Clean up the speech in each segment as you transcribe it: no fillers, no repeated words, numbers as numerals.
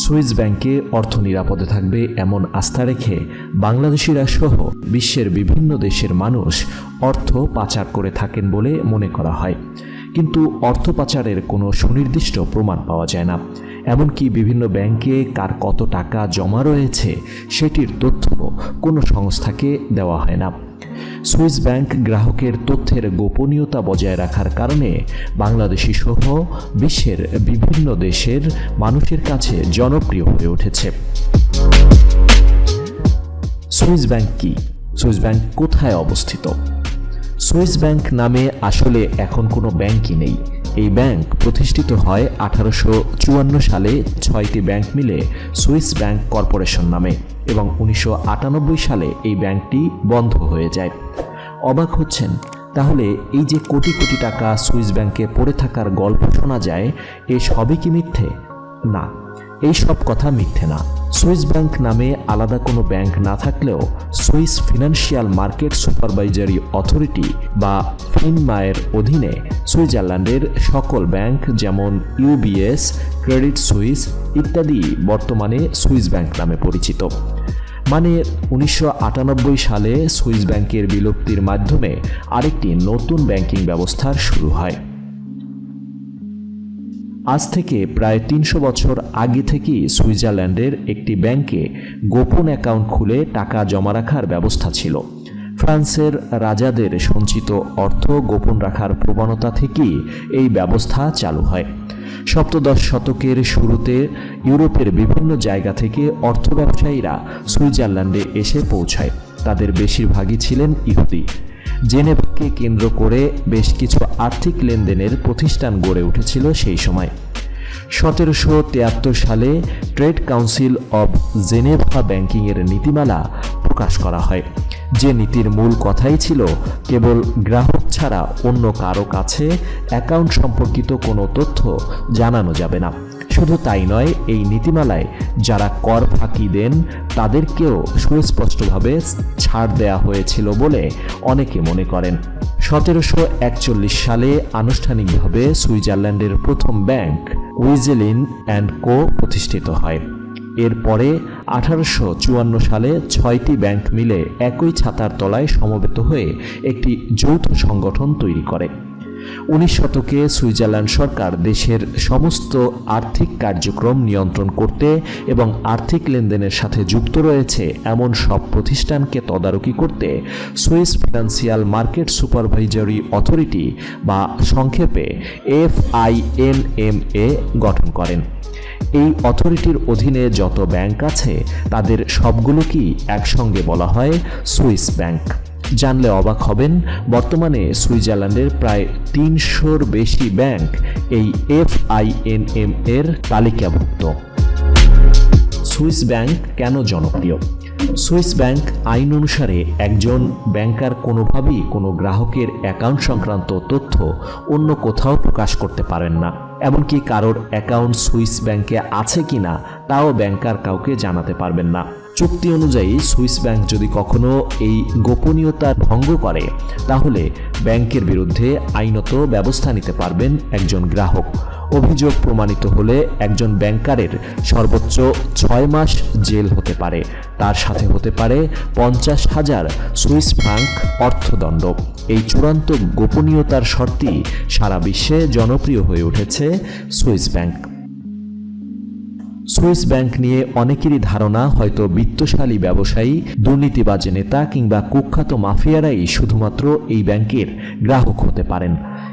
Swiss ব্যাংকে অর্থ নিরাপদে থাকবে এমন আস্থা রেখে বাংলাদেশিরা সহ বিশ্বের বিভিন্ন দেশের মানুষ অর্থ পাচার করে থাকেন বলে মনে করা হয়। কিন্তু অর্থ পাচারের কোনো সুনির্দিষ্ট প্রমাণ পাওয়া যায় না। এমনকি বিভিন্ন ব্যাংকে কার কত টাকা জমা রয়েছে সেটির তথ্য কোনো সংস্থাকে দেওয়া হয় না। সুইস ব্যাংক গ্রাহকের তথ্যের গোপনীয়তা বজায় রাখার কারণে বাংলাদেশি সহ বিশ্বের বিভিন্ন দেশের মানুষের কাছে জনপ্রিয় হয়ে উঠেছে। সুইস ব্যাংক কি? সুইস ব্যাংক কোথায় অবস্থিত? সুইস ব্যাংক নামে আসলে এখন কোনো ব্যাংকই নেই। এই ব্যাংক প্রতিষ্ঠিত হয় 1854 সালে 6টি ব্যাংক মিলে সুইস ব্যাংক কর্পোরেশন নামে এবং 1998 সালে এই ব্যাংকটি বন্ধ হয়ে যায়। অবাক হচ্ছেন? তাহলে এই যে কোটি কোটি টাকা সুইস ব্যাংকে পড়ে থাকার গল্প শোনা যায়, এ সবই কি মিথ্যে? না, এই সব কথা মিথ্যে না। সুইস ব্যাংক নামে আলাদা কোনো ব্যাংক না থাকলেও Swiss financial market supervisory authority বা ফিনমায়ের অধীনে সুইজারল্যান্ডের সকল ব্যাংক যেমন ইউবিএস, ক্রেডিট সুইস ইত্যাদি বর্তমানে সুইস ব্যাংক নামে পরিচিত। মানে 1998 সালে সুইস ব্যাংকের বিলুপ্তির মাধ্যমে আরেকটি নতুন ব্যাংকিং ব্যবস্থার শুরু হয়। আজ থেকে প্রায় 300 বছর আগে থেকেই সুইজারল্যান্ডের একটি ব্যাংকে গোপন অ্যাকাউন্ট খুলে টাকা জমা রাখার ব্যবস্থা ছিল। ফ্রান্সের রাজাদের সঞ্চিত অর্থ গোপন রাখার প্রবণতা থেকেই এই ব্যবস্থা চালু হয়। সপ্তদশ শতকের শুরুতে ইউরোপের বিভিন্ন জায়গা থেকে অর্থ ব্যবসায়ীরা সুইজারল্যান্ডে এসে পৌঁছায়। তাদের বেশিরভাগই ছিলেন ইহুদি। জেনেভাকে কেন্দ্র করে বেশ কিছু আর্থিক লেনদেনের প্রতিষ্ঠান গড়ে উঠেছিল সেই সময়। 1773 সালে ট্রেড কাউন্সিল অব জেনেভা ব্যাংকিংয়ের নীতিমালা প্রকাশ করা হয়, যে নীতির মূল কথাই ছিল কেবল গ্রাহক ছাড়া অন্য কারো কাছে অ্যাকাউন্ট সম্পর্কিত কোনো তথ্য জানানো যাবে না। শুধু তাই নয়, এই নীতিমালায় যারা কর ফাঁকি দেন তাদেরকেও সুস্পষ্টভাবে ছাড় দেয়া হয়েছিল বলে অনেকে মনে করেন। 1741 সালে আনুষ্ঠানিকভাবে সুইজারল্যান্ডের প্রথম ব্যাংক উইজেলিন অ্যান্ড কো প্রতিষ্ঠিত হয়। এরপরে 1854 সালে 6টি ব্যাংক মিলে একই ছাতার তলায় সমবেত হয়ে একটি যৌথ সংগঠন তৈরি করে। 19 শতকে সুইজারল্যান্ড সরকার দেশের সমস্ত আর্থিক কার্যক্রম নিয়ন্ত্রণ করতে এবং আর্থিক লেনদেনের সাথে যুক্ত রয়েছে এমন সব প্রতিষ্ঠানকে তদারকি করতে Swiss financial market supervisory authority বা সংক্ষেপে FINMA গঠন করেন। এই অথরিটির অধীনে যত ব্যাংক আছে তাদের সবগুলোকেই একসঙ্গে বলা হয় সুইস ব্যাংক। জানলে অবাক হবেন, বর্তমানে সুইজারল্যান্ডের প্রায় 300-র বেশি ব্যাংক এই FINMA এর তালিকাভুক্ত। সুইস ব্যাংক কেন জনপ্রিয়? সুইস ব্যাংক আইন অনুসারে একজন ব্যাংকার কোনোভাবেই কোনো গ্রাহকের অ্যাকাউন্ট সংক্রান্ত তথ্য অন্য কোথাও প্রকাশ করতে পারেন না। এমনকি কারোর অ্যাকাউন্ট সুইস ব্যাংকে আছে কিনা তাও ব্যাংকার কাউকে জানাতে পারবেন না। চুক্তি অনুযায়ী সুইস ব্যাংক যদি কখনো এই গোপনীয়তা ভঙ্গ করে তাহলে ব্যাংকের বিরুদ্ধে আইনত ব্যবস্থা নিতে পারবেন একজন গ্রাহক। অভিযোগ প্রমাণিত হলে একজন ব্যাংকারের সর্বোচ্চ 6 মাস জেল হতে পারে, তার সাথে হতে পারে 50,000 সুইস ফ্রাঙ্ক অর্থদণ্ড। এই চূড়ান্ত গোপনীয়তার শর্তেই সারা বিশ্বে জনপ্রিয় হয়ে উঠেছে সুইস ব্যাংক। সুইস ব্যাংক নিয়ে অনেকেরই ধারণা হয়তো বিত্তশালী ব্যবসায়ী, দুর্নীতিবাজ নেতা কিংবা কুখ্যাত মাফিয়ারাই শুধুমাত্র এই ব্যাংকের গ্রাহক হতে পারেন,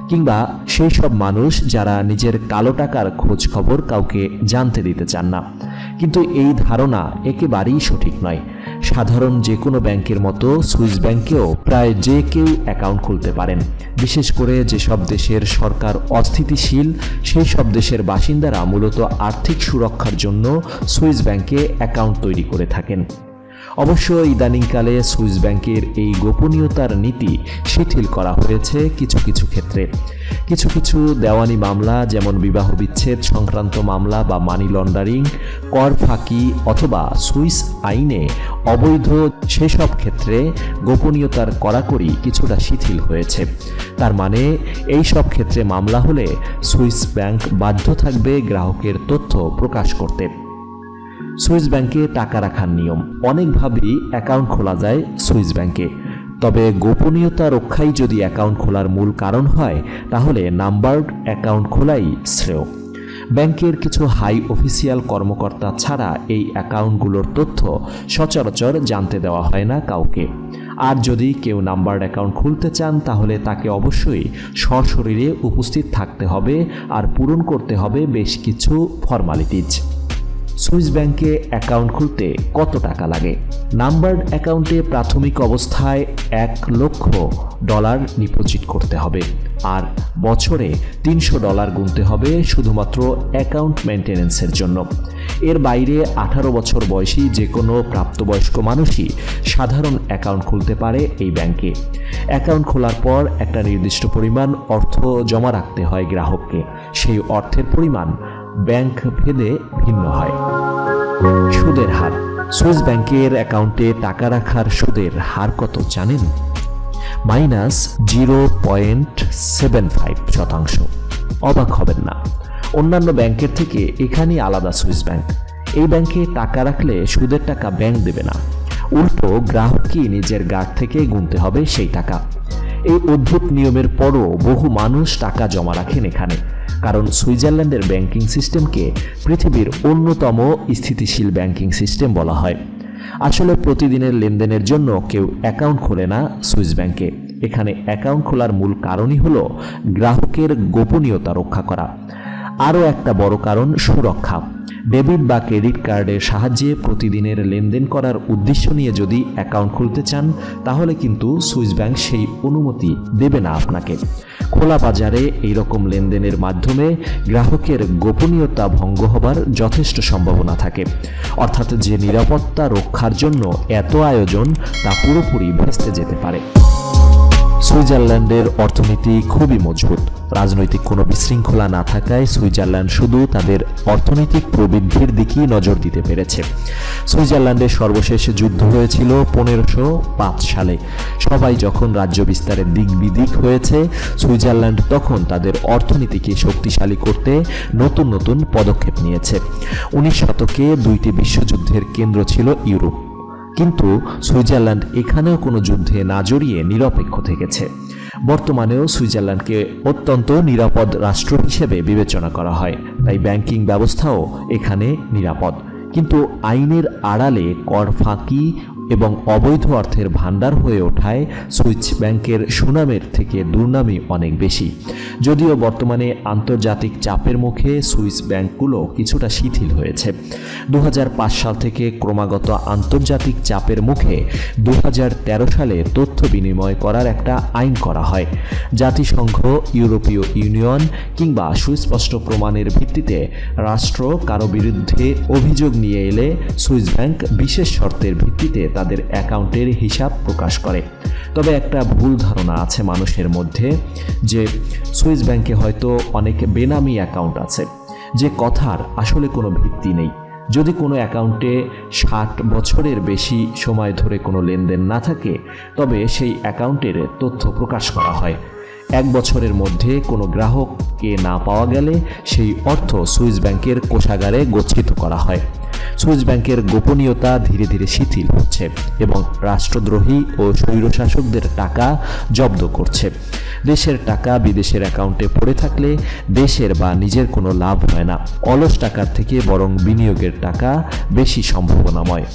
কিংবা সেই সব মানুষ যারা নিজের কালো টাকার খোঁজ খবর কাউকে জানতে দিতে চান না। কিন্তু এই ধারণা একেবারেই সঠিক নয়। সাধারণ যে কোনো ব্যাংকের মতো সুইস ব্যাংকেও প্রায় যে কেউ অ্যাকাউন্ট খুলতে পারেন। বিশেষ করে যেসব দেশের সরকার অস্থিতিশীল সেই সব দেশের বাসিন্দারা মূলত আর্থিক সুরক্ষার জন্য সুইস ব্যাংকে অ্যাকাউন্ট তৈরি করে থাকেন। অবশ্য ইদানিংকালে সুইস ব্যাংকের এই গোপনীয়তার নীতি শিথিল করা হয়েছে কিছু কিছু ক্ষেত্রে। কিছু কিছু দেওয়ানি মামলা, যেমন বিবাহ বিচ্ছেদ সংক্রান্ত মামলা বা মানি লন্ডারিং, কর ফাঁকি অথবা সুইস আইনে অবৈধ সেসব ক্ষেত্রে গোপনীয়তার কড়াকড়ি কিছুটা শিথিল হয়েছে। তার মানে এই সব ক্ষেত্রে মামলা হলে সুইস ব্যাংক বাধ্য থাকবে গ্রাহকের তথ্য প্রকাশ করতে। সুইস ব্যাংকে টাকা রাখার নিয়ম। অনেকভাবেই অ্যাকাউন্ট খোলা যায় সুইস ব্যাংকে, তবে গোপনীয়তা রক্ষাই যদি অ্যাকাউন্ট খোলার মূল কারণ হয় তাহলে নাম্বারড অ্যাকাউন্ট খোলাই শ্রেয়। ব্যাংকের কিছু হাই অফিসিয়াল কর্মকর্তা ছাড়া এই অ্যাকাউন্টগুলোর তথ্য সচরাচর জানতে দেওয়া হয় না কাউকে। আর যদি কেউ নাম্বারড অ্যাকাউন্ট খুলতে চান তাহলে তাকে অবশ্যই সশরীরে উপস্থিত থাকতে হবে আর পূরণ করতে হবে বেশ কিছু ফর্মালিটিজ। সুইস ব্যাংকে অ্যাকাউন্ট খুলতে কত টাকা লাগে? নাম্বারড অ্যাকাউন্টে প্রাথমিক অবস্থায় $1,00,000 ডিপোজিট করতে হবে আর বছরে $300 গুনতে হবে শুধুমাত্র অ্যাকাউন্ট মেনটেন্যান্সের জন্য। এর বাইরে 18 বছর বয়সী যে কোনো প্রাপ্তবয়স্ক মানুষই সাধারণ অ্যাকাউন্ট খুলতে পারে এই ব্যাংকে। অ্যাকাউন্ট খোলার পর একটা নির্দিষ্ট পরিমাণ অর্থ জমা রাখতে হয় গ্রাহককে। সেই অর্থের পরিমাণ ব্যাংক ভেদে ভিন্ন হয়। সুদের হার। সুইস ব্যাংকের অ্যাকাউন্টে টাকা রাখার সুদের হার কত জানেন? -0.75%। অবাক হবেন না, অন্যান্য ব্যাংকের থেকে এখানেই আলাদা সুইস ব্যাংক। এই ব্যাংকে টাকা রাখলে সুদের টাকা ব্যাংক দেবে না, উল্টো গ্রাহককেই নিজের গার্ড থেকে গুনতে হবে সেই টাকা। এই অদ্ভুত নিয়মের পরও বহু মানুষ টাকা জমা রাখেন এখানে, কারণ সুইজারল্যান্ডের ব্যাংকিং সিস্টেমকে পৃথিবীর অন্যতম স্থিতিশীল ব্যাংকিং সিস্টেম বলা হয়। আসলে প্রতিদিনের লেনদেনের জন্য কেউ অ্যাকাউন্ট খোলে না সুইস ব্যাংকে। এখানে অ্যাকাউন্ট খোলার মূল কারণই হলো গ্রাহকের গোপনীয়তা রক্ষা করা। আরও একটা বড় কারণ সুরক্ষা। ডেবিট বা ক্রেডিট কার্ডের সাহায্যে প্রতিদিনের লেনদেন করার উদ্দেশ্য নিয়ে যদি অ্যাকাউন্ট খুলতে চান তাহলে কিন্তু সুইস ব্যাংক সেই অনুমতি দেবে না আপনাকে। খোলা বাজারে এইরকম লেনদেনের মাধ্যমে গ্রাহকের গোপনীয়তা ভঙ্গ হবার যথেষ্ট সম্ভাবনা থাকে, অর্থাৎ যে নিরাপত্তা রক্ষার জন্য এত আয়োজন তা পুরোপুরি ভেস্তে যেতে পারে। সুইজারল্যান্ডের অর্থনীতি খুবই মজবুত। রাজনৈতিক কোনো বিশৃঙ্খলা না থাকায় সুইজারল্যান্ড শুধু তাদের অর্থনৈতিক প্রবৃদ্ধির দিকেই নজর দিতে পেরেছে। সুইজারল্যান্ডের সর্বশেষ যুদ্ধ হয়েছিল 1505 সালে। সবাই যখন রাজ্য বিস্তারের দিক বিদিক হয়েছে, সুইজারল্যান্ড তখন তাদের অর্থনীতিকে শক্তিশালী করতে নতুন নতুন পদক্ষেপ নিয়েছে। 19 শতকে 2টি বিশ্বযুদ্ধের কেন্দ্র ছিল ইউরোপ, কিন্তু সুইজারল্যান্ড এখানেও কোনো যুদ্ধে না জড়িয়ে নিরপেক্ষ থেকেছে। বর্তমানেও সুইজারল্যান্ডকে অত্যন্ত নিরাপদ রাষ্ট্র হিসেবে বিবেচনা করা হয়, তাই ব্যাংকিং ব্যবস্থাও এখানে নিরাপদ। কিন্তু আইনের আড়ালে কর ফাঁকি এবং অবৈধ অর্থের ভাণ্ডার হয়ে ওঠায় সুইস ব্যাংকের সুনামের থেকে দুর্নামই অনেক বেশি। যদিও বর্তমানে আন্তর্জাতিক চাপের মুখে সুইস ব্যাংকগুলো কিছুটা শিথিল হয়েছে। 2005 সাল থেকে ক্রমাগত আন্তর্জাতিক চাপের মুখে 2013 সালে তথ্য বিনিময় করার একটা আইন করা হয়। জাতিসংঘ, ইউরোপীয় ইউনিয়ন কিংবা সুস্পষ্ট প্রমাণের ভিত্তিতে রাষ্ট্র কারো বিরুদ্ধে অভিযোগ নিয়ে এলে সুইস ব্যাংক বিশেষ শর্তের ভিত্তিতে তাদের অ্যাকাউন্টের হিসাব প্রকাশ করে। তবে একটা ভুল ধারণা আছে মানুষের মধ্যে যে সুইস ব্যাংকে হয়তো অনেক বেনামি অ্যাকাউন্ট আছে, যে কথার আসলে কোনো ভিত্তি নেই। যদি কোনো অ্যাকাউন্টে 60 বছরের বেশি সময় ধরে কোনো লেনদেন না থাকে তবে সেই অ্যাকাউন্টের তথ্য প্রকাশ করা হয়। 1 বছরের মধ্যে কোনো গ্রাহককে না পাওয়া গেলে সেই অর্থ সুইস ব্যাংকের কোষাগারে গচ্ছিত করা হয়। সুইস ব্যাংকের গোপনীয়তা ধীরে ধীরে শিথিল হচ্ছে এবং রাষ্ট্রদ্রোহী ও স্বৈরশাসকদের টাকা জব্দ করছে। দেশের টাকা বিদেশের অ্যাকাউন্টে পড়ে থাকলে দেশের বা নিজের কোনো লাভ হয় না। অলস টাকার থেকে বরং বিনিয়োগের টাকা বেশি সম্ভাবনাময়।